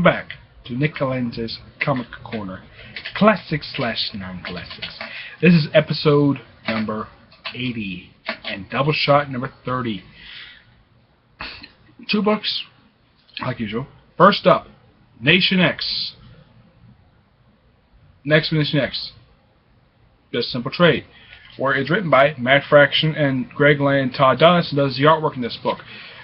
back to Nick Lenz's Comic Corner, classics slash non-classics. This is episode number 80 and double shot number 30. 2 books, like usual. First up, Nation X. Next, Nation X. Just Simple Trade, where it's written by Matt Fraction and Greg Land. Todd Donaldson does the artwork in this book.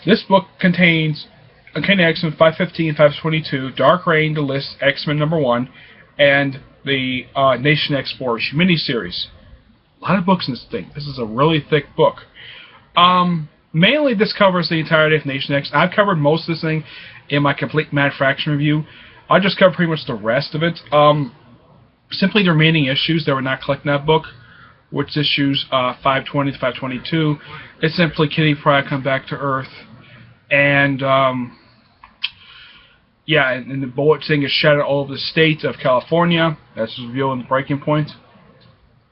This book contains Uncanny X-Men 515, 522, Dark Reign, The List, X-Men #1, and the Nation X Force miniseries. A lot of books in this thing. This is a really thick book. Mainly this covers the entirety of Nation X. I've covered most of this thing in my complete Matt Fraction review. I just covered pretty much the rest of it. Simply the remaining issues that were not collected in that book, which issues 520 to 522, it's simply Kitty Pryde come back to Earth, and and the bullet thing is shattered all over the state of California. That's revealed in the breaking point.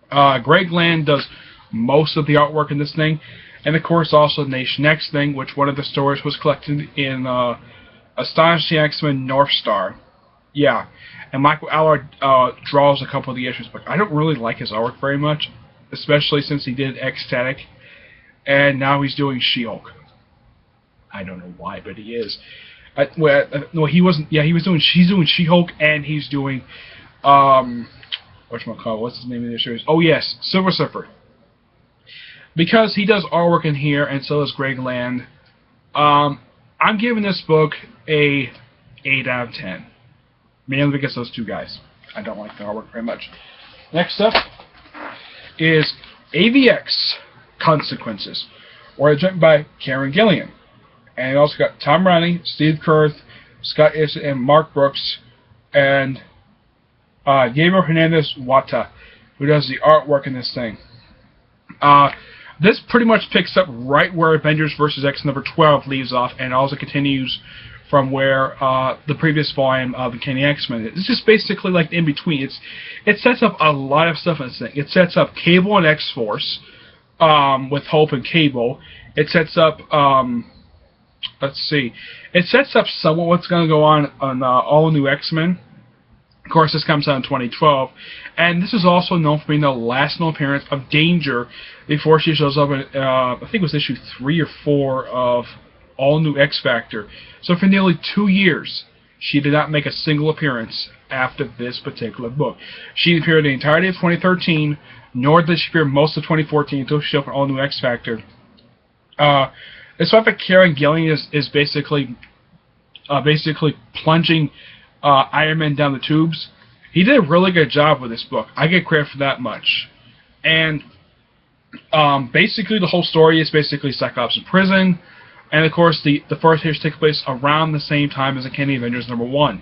Greg Land does most of the artwork in this thing, and of course also the Nation X thing, which one of the stories was collected in Astonishing X-Men North Star. Yeah, and Michael Allard draws a couple of the issues, but I don't really like his artwork very much, especially since he did Ecstatic, and now he's doing She-Hulk. I don't know why, but he is. No, he wasn't. Yeah, he's doing She-Hulk, and he's doing what's his name in the series? Oh yes, Silver Surfer. Because he does artwork in here, and so does Greg Land. I'm giving this book a 8 out of 10. Mainly because those two guys. I don't like the artwork very much. Next up is AVX Consequences, where it's written by Karen Gillian. And it also got Tom Roney, Steve Kurth, Scott Issa, and Mark Brooks, and Gabriel Hernandez Wata, who does the artwork in this thing. This pretty much picks up right where Avengers vs. X number 12 leaves off, and also continues from where the previous volume of Uncanny X-Men is. This is basically like in between. It sets up a lot of stuff in this thing. It sets up Cable and X-Force with Hope and Cable. It sets up It sets up somewhat what's going to go on All New X-Men. Of course, this comes out in 2012, and this is also known for being the last known appearance of Danger before she shows up in, I think it was issue 3 or 4 of All New X Factor. So for nearly 2 years, she did not make a single appearance after this particular book. She appeared the entirety of 2013, nor did she appear most of 2014 until she showed up in All New X Factor. It's like Karen Gillian is basically plunging Iron Man down the tubes. He did a really good job with this book. I get credit for that much. And basically the whole story is basically Cyclops in prison. And of course the first issue takes place around the same time as Uncanny Avengers #1.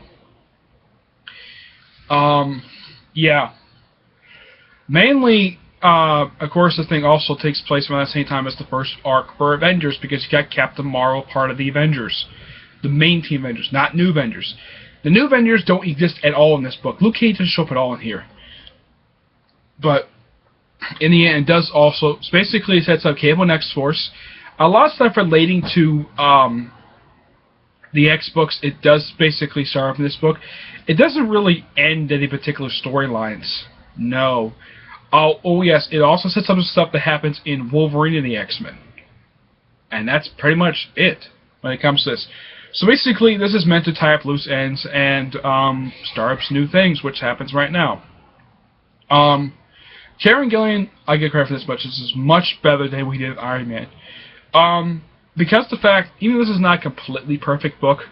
Mainly, of course, the thing also takes place around the same time as the first arc for Avengers, because you got Captain Marvel part of the Avengers. The main team Avengers, not New Avengers. The New Avengers don't exist at all in this book. Luke Cage doesn't show up at all in here. But in the end, it does also basically sets up Cable and X-Force. A lot of stuff relating to the X books, it does basically start off in this book. It doesn't really end any particular storylines. No. Oh yes, it also sets up stuff that happens in Wolverine and the X-Men. And that's pretty much it when it comes to this. So basically, this is meant to tie up loose ends and start up some new things, which happens right now. Karen Gillian, I get credit for this much. This is much better than we did with Iron Man. Because the fact, even though this is not a completely perfect book,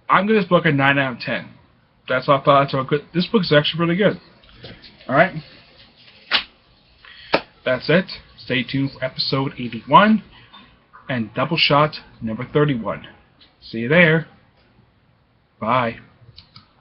I'm giving this book a 9 out of 10. That's all I thought. That's all good. This book is actually really good. Alright? That's it. Stay tuned for episode 81 and double shot number 31. See you there. Bye.